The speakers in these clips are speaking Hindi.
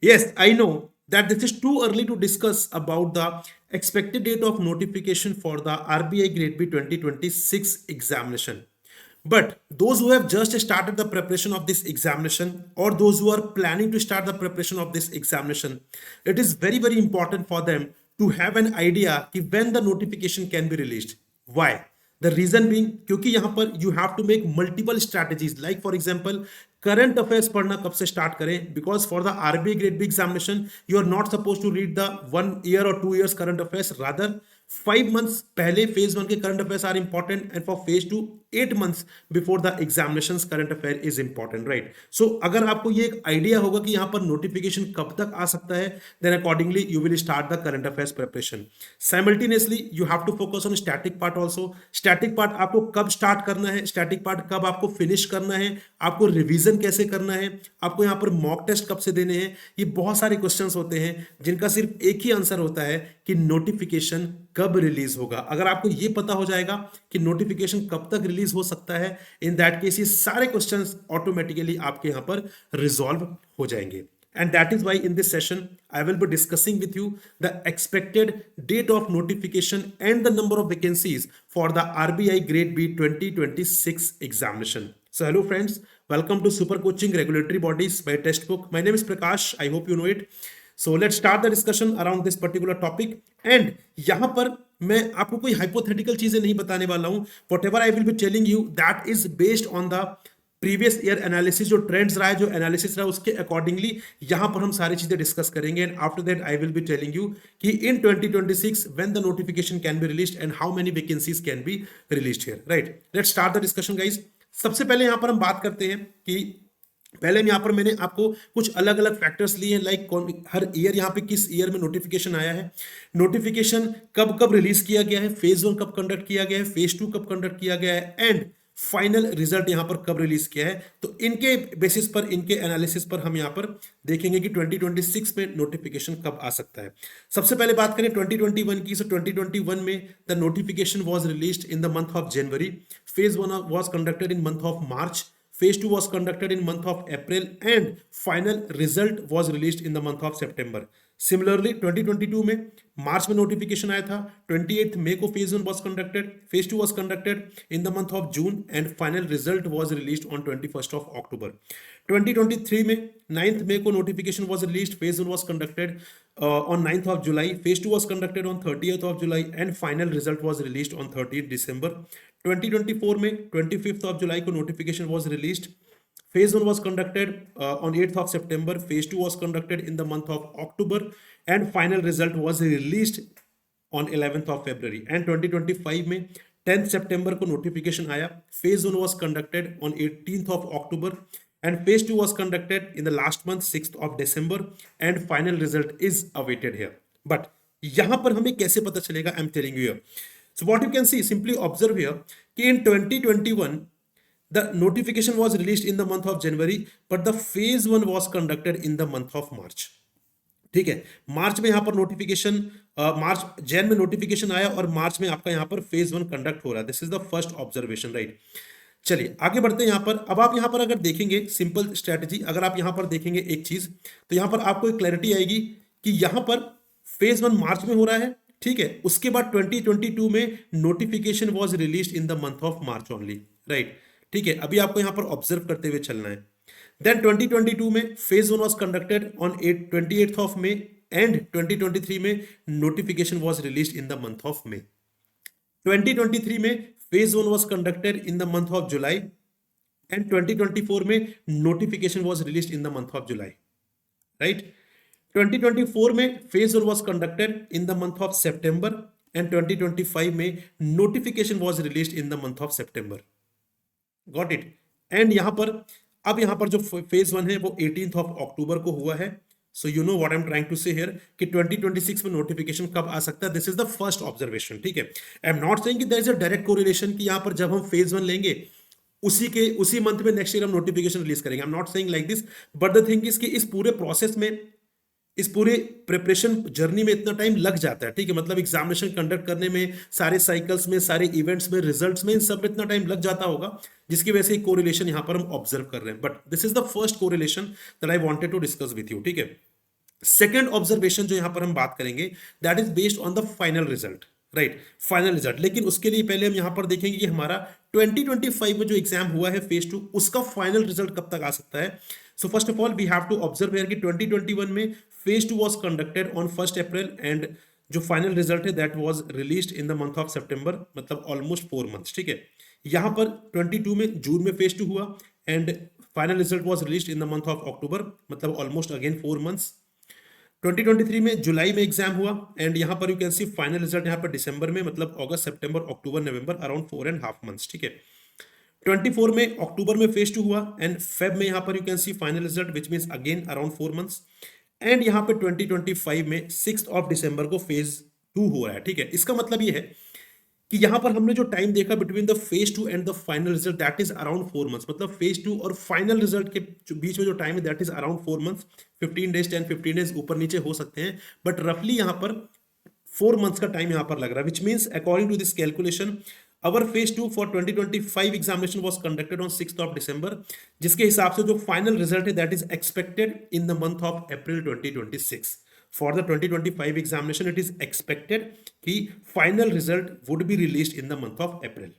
Yes, I know that this is too early to discuss about the expected date of notification for the RBI Grade B 2026 examination. But those who have just started the preparation of this examination or those who are planning to start the preparation of this examination, it is very, very important for them to have an idea कि when the notification can be released. Why? The reason being क्योंकि यहाँ पर you have to make multiple strategies like for example current affairs पढ़ना कब से स्टार्ट करें because for the RBI grade B examination you are not suppose to read the 1 year और 2 years current affairs rather 5 months पहले फेज 1 के current affairs are important and for phase 2 8 months before the examination current affair is important right so अगर आपको ये एक आइडिया होगा कि यहाँ पर नोटिफिकेशन कब तक आ सकता है then accordingly you will start the current affairs preparation simultaneously you have to focus on static part also static part आपको कब स्टार्ट करना है स्टैटिक पार्ट कब आपको फिनिश करना है आपको रिवीजन कैसे करना है आपको यहाँ पर मॉक टेस्ट कब से देने हैं ये बहुत सारे क्वेश्चंस होते हैं जिनका सिर्फ एक ही आंसर होता है कि नोटिफिकेशन कब रिलीज होगा अगर आपको ये पता हो जाएगा कि नोटिफिकेशन कब तक रिलीज हो सकता है इन दैट केस ये सारे क्वेश्चंस ऑटोमेटिकली आपके यहाँ पर रिजॉल्व हो जाएंगे and that is why in this session I will be discussing with you the expected date of notification and the number of vacancies for the RBI Grade B 2026 examination. So hello friends, welcome to Super Coaching Regulatory Bodies by Textbook. My name is Prakash, I hope you know it. So let's start the discussion around this particular topic and यहाँ पर मैं आपको कोई hypothetical चीजें नहीं बताने वाला हूँ. Whatever I will be telling you that is based on the previous year analysis जो ट्रेंड्स रहा है जो एनालिसिस रहा है उसके अकॉर्डिंगली यहां पर हम सारी चीजें डिस्कस करेंगे and after that I will be telling you कि इन 2026 when the notification can be released and how many vacancies can be released here right let's start the discussion guys सबसे पहले यहां पर हम बात करते हैं कि पहले यहाँ पर मैंने आपको कुछ अलग अलग फैक्टर्स लिए हैं लाइक हर ईयर यहाँ पे किस ईयर में नोटिफिकेशन आया है नोटिफिकेशन कब कब रिलीज किया गया है फेज 1 कब कंडक्ट किया गया है फेज 2 कब कंडक्ट किया गया है एंड फाइनल रिजल्ट यहां पर कब रिलीज किया है तो इनके बेसिस पर इनके एनालिसिस पर हम यहां पर देखेंगे कि 2026 में नोटिफिकेशन कब आ सकता है सबसे पहले बात करें 2021 की सो 2021 में the notification was released in the month of January phase 1 was conducted in month of March phase 2 was conducted in month of April and final result was released in the month of September. Similarly 2022 में मार्च में नोटिफिकेशन आया था 28 मई को phase 1 was conducted phase 2 was conducted in the month of June and final result was released on 21st of October. 2023 में 9th मई को notification was released phase 1 was conducted on 9th of July phase 2 was conducted on 30th of July and final result was released on 30th December. 2024 में 25th of July को notification was released. Phase 1 was conducted on 8th of September. Phase 2 was conducted in the month of October and final result was released on 11th of February. And 2025 में 10th September को notification आया. Phase 1 was conducted on 18th of October and phase 2 was conducted in the last month 6th of December and final result is awaited here. But यहाँ पर हमें कैसे पता चलेगा? I'm telling you here. So what you can see, simply observe here, in 2021, the notification was released in the month of January, but the phase 1 was conducted in the month of March. ठीक है मार्च में यहाँ पर नोटिफिकेशन मार्च जैन में नोटिफिकेशन आया और मार्च में आपका यहाँ पर फेज 1 कंडक्ट हो रहा है this is the first observation right चलिए आगे बढ़ते हैं यहाँ पर अब आप यहाँ पर अगर देखेंगे सिंपल स्ट्रेटजी अगर आप यहाँ पर देखेंगे एक चीज तो यहाँ पर आपको एक क्लैरिटी आएगी कि यहाँ पर फेज 1 मार्च में हो रहा है ठीक है उसके बाद 2022 में notification was released in the month of March only right ठीक है अभी आपको यहां पर ऑब्जर्व करते हुए चलना है देन 2022 में phase 1 was conducted on 28th of May and 2023 में notification was released in the month of May 2023 में phase 1 was conducted in the month of July and 2024 में notification was released in the month of July right 2024 में phase 1 was conducted in the month of September and 2025 में notification was released in the month of September. Got it? And यहाँ पर अब यहाँ पर जो फेज 1 है वो 18th of October को हुआ है. So you know what I'm trying to say here कि 2026 में नोटिफिकेशन कब आ सकता है this is the first observation ठीक है आई एम नॉट सेइंग कि there is a direct correlation कि यहाँ पर जब हम फेज 1 लेंगे उसी मंथ में नेक्स्ट ईयर हम नोटिफिकेशन रिलीज करेंगे आई am not saying like this but the thing is कि इस पूरे प्रोसेस में इस पूरे प्रिपरेशन जर्नी में इतना टाइम लग जाता है ठीक है मतलब एग्जामिनेशन कंडक्ट करने में सारे साइकिल्स में सारे इवेंट्स में रिजल्ट्स में इन सब में इतना टाइम लग जाता होगा जिसकी वजह से कोरिलेशन यहां पर हम ऑब्जर्व कर रहे हैं but this is the first correlation that I wanted to discuss with you ठीक है सेकेंड ऑब्जर्वेशन जो यहां पर हम बात करेंगे that is based on the final result, right, final result. लेकिन उसके लिए पहले हम यहां पर देखेंगे कि हमारा 2025 में जो एग्जाम हुआ है फेज 2 उसका फाइनल रिजल्ट कब तक आ सकता है। So first of all we have to observe here कि 2021 में phase 2 was conducted on 1 April and जो फाइनल रिजल्ट है that was released in the month of September, मतलब ऑलमोस्ट 4 मंथ्स, ठीक है। यहां पर 22 में जून में फेज 2 हुआ and final result was released in the month of अक्टूबर, मतलब ऑलमोस्ट अगेन 4 मंथ्स। 2023 में जुलाई में एग्जाम हुआ एंड यहां पर you can C final result यहां पर दिसंबर में, मतलब अगस्त सितंबर अक्टूबर नवंबर, अराउंड 4.5 मंथ्स, ठीक है। 24 में अक्टूबर में फेज 2 हुआ एंड फेब में यहां पर you can C final result which means again around 4 months. And यहां पे 2025 में 6 को फेज 2 हो रहा है, ठीक है। इसका मतलब ये है कि यहां पर हमने जो टाइम देखा between the phase 2 and the final result that is around 4 months, मतलब फेज 2 और फाइनल रिजल्ट के बीच में जो टाइम है that is around 4 months. 15 days 10-15 days ऊपर नीचे हो सकते हैं, बट रफली यहां पर 4 मंथ्स का टाइम यहां पर लग रहा है, which means according to this calculation our phase 2 for 2025 examination was conducted on 6 December, जिसके हिसाब से जो फाइनल रिजल्ट है that is expected in the month of April 2026। For the 2025 examination, it is expected कि final result would be released in the month of April,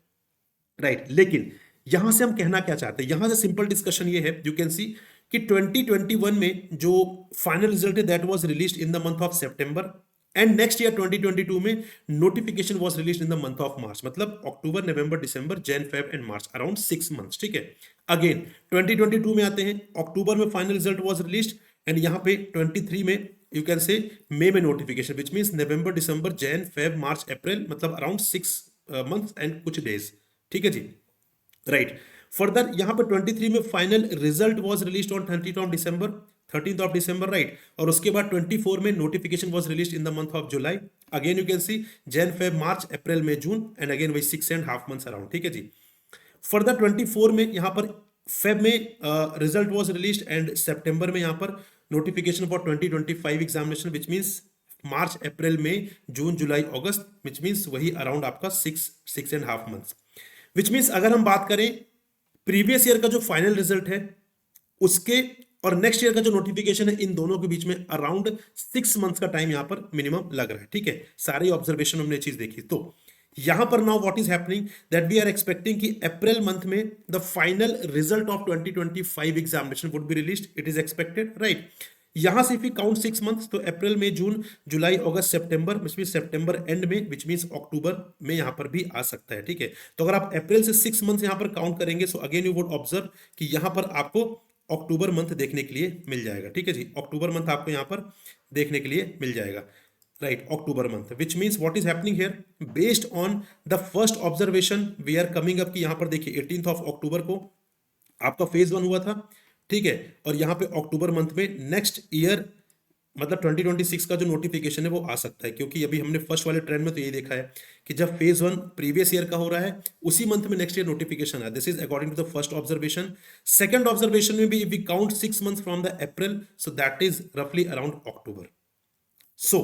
right? लेकिन यहां से हम कहना क्या चाहते हैं, यहां से सिंपल डिस्कशन ये है, यू कैन सी कि 2021 में जो फाइनल रिजल्ट है that was released in the month of September and next year 2022 में notification was released in the month of March, मतलब October November December Jan Feb and March, around 6 months, ठीक है। अगेन 2022 में आते हैं, अक्टूबर में final result was released and यहाँ पे 23 में यू कैन से मई में notification, which means November December Jan Feb March अप्रैल, मतलब अराउंड 6 मंथ्स एंड कुछ डेज, ठीक है जी, राइट। फर्दर यहाँ पे 23 में final result was released on 13th of December, right. और उसके बाद 24 में notification was released in the month of July, again you can see Jan Feb March April में जून एंड अगेन वही 6.5 मंथ्स अराउंड, ठीक है जी। फर्दर 24 में यहाँ पर फेब में result was released and September में यहाँ पर notification for 2025 examination, which means March April में June July August, which means वही अराउंड आपका 6.5 मंथ्स। विच मीन्स अगर हम बात करें प्रीवियस ईयर का जो फाइनल रिजल्ट है उसके और नेक्स्ट ईयर का जो नोटिफिकेशन है, इन दोनों के बीच में अराउंड 6 मंथ्स का टाइम यहां पर मिनिमम लग रहा है, ठीक है। सारी ऑब्जर्वेशन हमने चीज देखी, तो यहां पर now what is happening that we are expecting कि अप्रैल मंथ में the final result of 2025 examination would be released, it is expected, right. यहां से इफ वी काउंट 6 मंथ्स, तो अप्रैल में June July August September, which mean September and में, विच मीन्स अक्टूबर में यहां पर भी आ सकता है, ठीक है। तो अगर आप अप्रैल से 6 मंथ्स यहां पर काउंट करेंगे, so again you would observe कि यहां पर आपको अक्टूबर मंथ देखने के लिए मिल जाएगा, ठीक है जी। अक्टूबर मंथ आपको यहां पर देखने के लिए मिल जाएगा, right, October month, which means what is happening here based on the first observation we are coming up कि यहां पर देखिए 18th अक्टूबर को आपका फेज 1 हुआ था, ठीक है। और यहां पे अक्टूबर मंथ में नेक्स्ट ईयर मतलब 2026 का जो नोटिफिकेशन है वो आ सकता है, क्योंकि अभी हमने फर्स्ट वाले ट्रेंड में तो यही देखा है कि जब फेज 1 प्रीवियस ईयर का हो रहा है उसी मंथ में नेक्स्ट ईयर नोटिफिकेशन है। This is according to the first observation. Second observation में भी if we count 6 months from the April, so that is रफली around October. So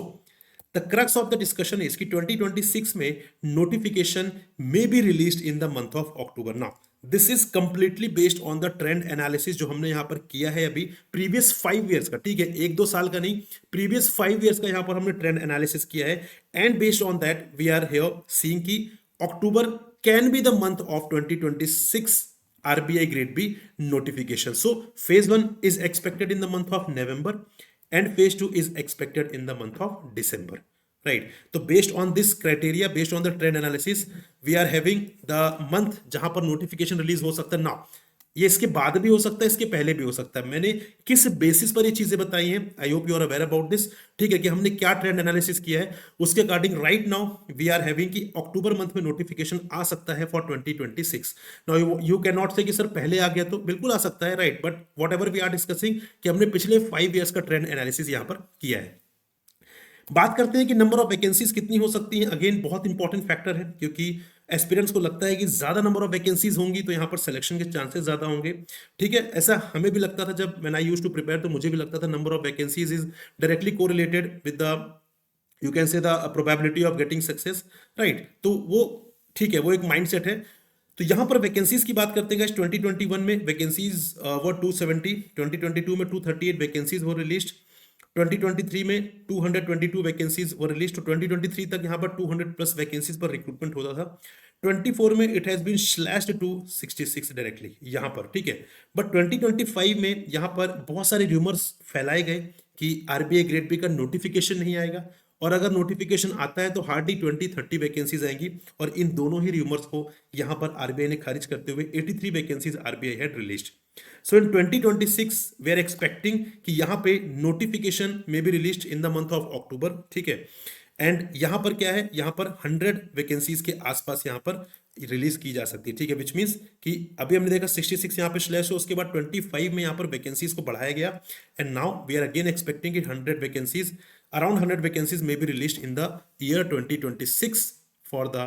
the crux of the discussion is कि 2026 में notification may be released in the month of October. Now this is completely based on the trend analysis जो हमने यहां पर किया है अभी प्रीवियस 5 ईयर्स का, ठीक है, 1-2 साल का नहीं, प्रीवियस 5 ईयर्स का यहां पर हमने ट्रेंड एनालिसिस किया है and based on that we are here seeing कि October can be the month of 2026 RBI grade B notification. So phase 1 is expected in the month of November and phase 2 is expected in the month of December, right? तो based on this criteria, based on the trend analysis, we are having the month जहां पर notification release हो सकता है। now ये इसके बाद भी हो सकता है, इसके पहले भी हो सकता है। मैंने किस बेसिस पर ये चीजें बताई हैं, I hope you are aware about this, ठीक है, कि हमने क्या ट्रेंड एनालिसिस किया है उसके according right now we are having कि अक्टूबर मंथ में नोटिफिकेशन आ सकता है for 2026। Now you can not say कि सर पहले आ गया, तो बिल्कुल आ सकता है, right, but whatever we are discussing कि हमने पिछले 5 ईयर्स का ट्रेंड एनालिसिस यहां पर किया है। बात करते हैं कि नंबर ऑफ वैकेंसीज कितनी हो सकती हैं। अगेन बहुत इंपॉर्टेंट फैक्टर है, क्योंकि एस्पिरेंट्स को लगता है कि ज्यादा नंबर ऑफ वैकेंसीज होंगी तो यहाँ पर सिलेक्शन के चांसेस ज्यादा होंगे, ठीक है। ऐसा हमें भी लगता था जब when I used to prepare, तो मुझे भी लगता था number of vacancies is directly correlated with the you can say the probability of getting success, right. तो वो ठीक है, वो एक माइंडसेट है। तो यहां पर वैकेंसीज की बात करते हैं गाइस, 2021 में वैकेंसीज वर 270, 2022 में 238 वैकेंसीज वो रिलीज्ड, 2023 में 222 वैकेंसीज वर रिलीज, तो 2023 तक यहाँ पर 200 प्लस वैकेंसीज पर रिक्रूटमेंट होता था। 24 में it has been slashed to 66 directly यहाँ पर, ठीक है। बट 2025 में यहाँ पर बहुत सारे र्यूमर्स फैलाए गए कि आरबीआई ग्रेड बी का नोटिफिकेशन नहीं आएगा, और अगर नोटिफिकेशन आता है तो हार्डली 20-30 वैकेंसीज आएंगी, और इन दोनों ही र्यूमर्स को यहाँ पर आरबीआई ने खारिज करते हुए 83 vacancies RBI had released. So in 2026 we are expecting कि यहाँ पे नोटिफिकेशन में be released in the month of October, ठीक है। एंड यहाँ पर क्या है, यहाँ पर 100 वैकेंसीज के आसपास यहाँ पर रिलीज की जा सकती है, ठीक है। विच मीन्स कि अभी हमने देखा 66 यहाँ पे स्लैश हो, उसके बाद 25 में यहाँ पर वैकेंसीज को बढ़ाया गया, and now we are again expecting 100 vacancies, around 100 vacancies may be released in the year 2026 for the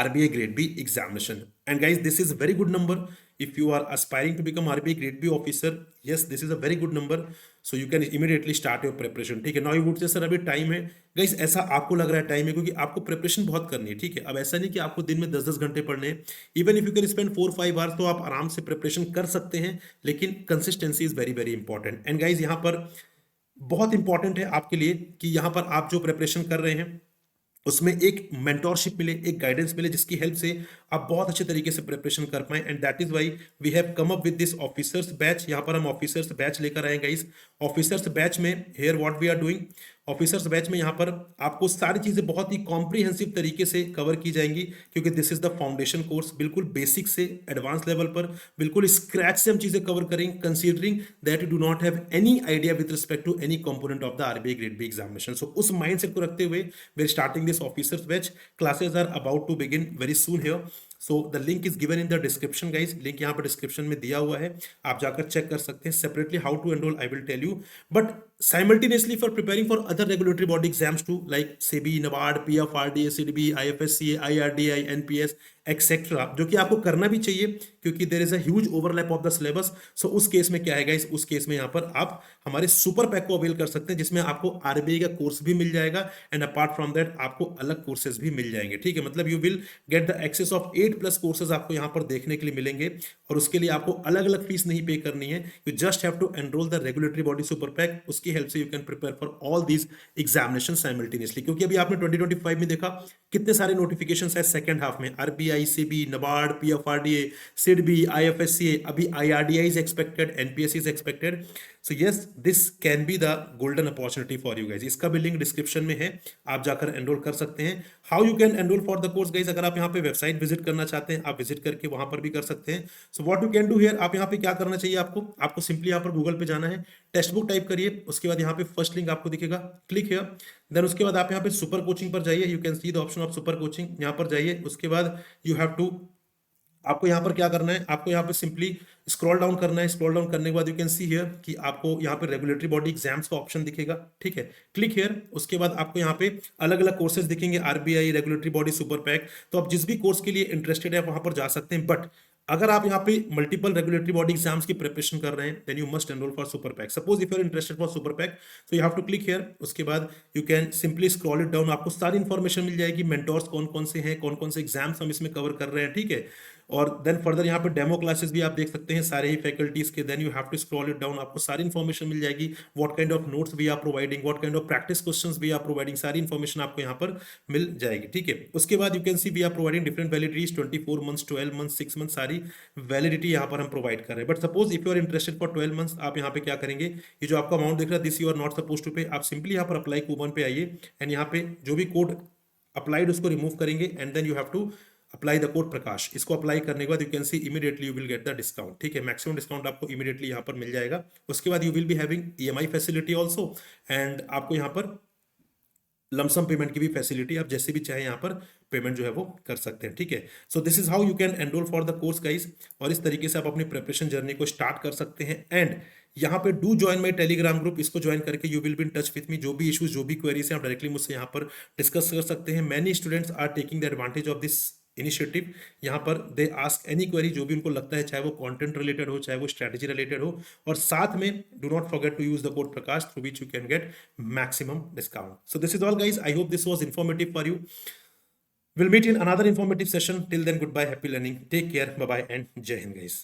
RBI Grade B examination. And guys, this is a very good number. If you are aspiring to become RBI Grade B officer, yes, this is a very good number. So you can immediately start your preparation. ठीक है, now you would say sir अभी टाइम है। गाइस ऐसा आपको लग रहा है टाइम है क्योंकि आपको प्रिपरेशन बहुत करनी है, ठीक है। अब ऐसा नहीं कि आपको दिन में 10-10 घंटे पढ़ने हैं। Even if you can spend 4-5 hours तो आप आराम से प्रिपरेशन कर सकते हैं, लेकिन consistency is very very important. And guys यहाँ पर बहुत इंपॉर्टेंट है आपके लिए कि यहां पर आप जो प्रिपरेशन कर रहे हैं उसमें एक मेंटोरशिप मिले, एक गाइडेंस मिले, जिसकी हेल्प से आप बहुत अच्छे तरीके से प्रिपरेशन कर पाए। And that is why we have come up with this officers batch. यहाँ पर हम ऑफिसर्स बैच लेकर आए गाइस। ऑफिसर्स बैच में here what we are doing, officers batch में यहाँ पर आपको सारी चीजें बहुत ही कॉम्प्रिहेंसिव तरीके से कवर की जाएंगी, क्योंकि this is the foundation course. बिल्कुल बेसिक से एडवांस लेवल पर बिल्कुल स्क्रैच से हम चीजें कवर करेंगे, considering that you do not have any idea with respect to any component of the RBI grade B examination. So उस माइंडसेट को रखते हुए we are starting this officers batch. Classes are about to begin very soon here. So the link is given in the description guys, link यहाँ पर डिस्क्रिप्शन में दिया हुआ है, आप जाकर चेक कर सकते हैं। Separately how to enroll I will tell you, but simultaneously for preparing for other regulatory body exams too, like SEBI, NABARD, PFRDA, CDB, IFSCA, IRDI, NPS et cetera, जो कि आपको करना भी चाहिए क्योंकि there is a huge overlap of the syllabus. So उस केस में क्या है गाइस, उस केस में यहाँ पर आप हमारे सुपर पैक को अवेल कर सकते हैं, जिसमें आपको आरबीआई का कोर्स भी मिल जाएगा, एंड अपार्ट फ्रॉम दैट आपको अलग कोर्सेज भी मिल जाएंगे, ठीक है। मतलब you will get the access of 8+ courses आपको यहाँ पर देखने के लिए मिलेंगे, और उसके लिए आपको अलग अलग फीस नहीं पे करनी है। You just have to enroll the regulatory body super pack, उसकी हेल्प से you can prepare for all these examination simultaneously. क्योंकि अभी आपने 2025 में देखा कितने सारे नोटिफिकेशंस है सेकंड हाफ में, RBI, SEBI, NABARD, PFRDA, SIDBI, IFSCA, अभी IRDI is expected, NPS is expected. So yes, this can be the golden opportunity for you guys. इसका भी लिंक डिस्क्रिप्शन में है, आप जाकर एनरोल कर सकते हैं। How you can enrol for the course guys, अगर आप यहाँ पे वेबसाइट विजिट करना चाहते हैं, आप विजिट करके वहां पर भी कर सकते हैं। So what you can do here, आप यहाँ पे क्या करना चाहिए, आपको सिंपली यहाँ पर गूगल पे जाना है, टेक्स्ट बुक टाइप करिए, उसके बाद यहाँ पे फर्स्ट लिंक आपको दिखेगा, क्लिक हियर। देन उसके बाद आप यहाँ पे सुपर कोचिंग पर जाइए, you can see the option of super coaching, यहाँ पर जाइए। उसके बाद यू हैव टू, आपको यहाँ पर क्या करना है, आपको यहाँ पे सिंपली स्क्रॉल डाउन करना है। स्क्रॉल डाउन करने के बाद यू कैन सी हियर कि आपको यहाँ पे रेगुलेटरी बॉडी एग्जाम्स का ऑप्शन दिखेगा, ठीक है। क्लिक हियर, उसके बाद आपको यहाँ पे अलग अलग कोर्सेज दिखेंगे, RBI, regulatory body super pack. तो आप जिस भी कोर्स के लिए इंटरेस्टेड है वहां पर जा सकते हैं, बट अगर आप यहाँ पे मल्टीपल रेगुलेटरी बॉडी एग्जाम्स की प्रिपरेशन कर रहे हैं, then you must enroll for super pack. Suppose if you are interested for super pack, so you have to click here. उसके बाद you can simply scroll it down, आपको सारी इंफॉर्मेशन मिल जाएगी, मेंटोर्स कौन कौन से हैं, कौन कौन से एग्जाम्स हम इसमें कवर कर रहे हैं, ठीक है। और देन फर्दर यहाँ पे डेमो क्लासेस भी आप देख सकते हैं सारे ही फैकल्टीज के। Then you have to scroll it down, आपको सारी इन्फॉर्मेशन मिल जाएगी, what kind of notes we are providing, what kind of practice questions we are providing, सारी इन्फॉर्मेशन आपको यहाँ पर मिल जाएगी, ठीक है। उसके बाद you can see we are providing different validities, 24 months, 12 months, 6 month, सारी वैलिडिटी यहाँ पर हम प्रोवाइड कर रहे हैं। But suppose if you are interested for 12 months, आप यहाँ पे क्या करेंगे, ये जो आपका अमाउंट दिख रहा है, this you are not suppose to pay, आप सिंपली यहाँ पर अप्लाई कूपन पे आइए, एंड यहाँ पे जो भी कोड अप्लाइड उसको रिमूव करेंगे, and then you have to apply the code Prakash. इसको अप्लाई करने के बाद you can see immediately you will get the discount, ठीक है। मैक्सिमम डिस्काउंट आपको इमीडिएटली यहाँ पर मिल जाएगा। उसके बाद you will be having EMI facility also, and आपको यहाँ पर लमसम पेमेंट की भी फैसिलिटी, आप जैसे भी चाहे यहाँ पर पेमेंट जो है वो कर सकते हैं, ठीक है। सो this is how you can enrol for the course guys, और इस तरीके से आप अपनी प्रिपरेशन जर्नी को स्टार्ट कर सकते हैं। एंड यहाँ पे do join my Telegram group, इसको ज्वाइन करके you will be in touch with me. जो भी इश्यूज, जो भी क्वेरीज हैं, आप डायरेक्टली मुझसे यहाँ पर डिस्कस कर सकते हैं। Many students are taking the advantage of this initiative. यहाँ पर दे आस्क एनी क्वेरी, जो भी उनको लगता है, चाहे वो कंटेंट रिलेटेड हो, चाहे वो स्ट्रेटजी रिलेटेड हो, और साथ में do not forget to use the code Prakash, through which you can get maximum discount. So this is all guys, I hope this was informative for you. We'll meet in another informative session. Till then, goodbye, happy learning, take care, bye bye, and Jai Hind guys.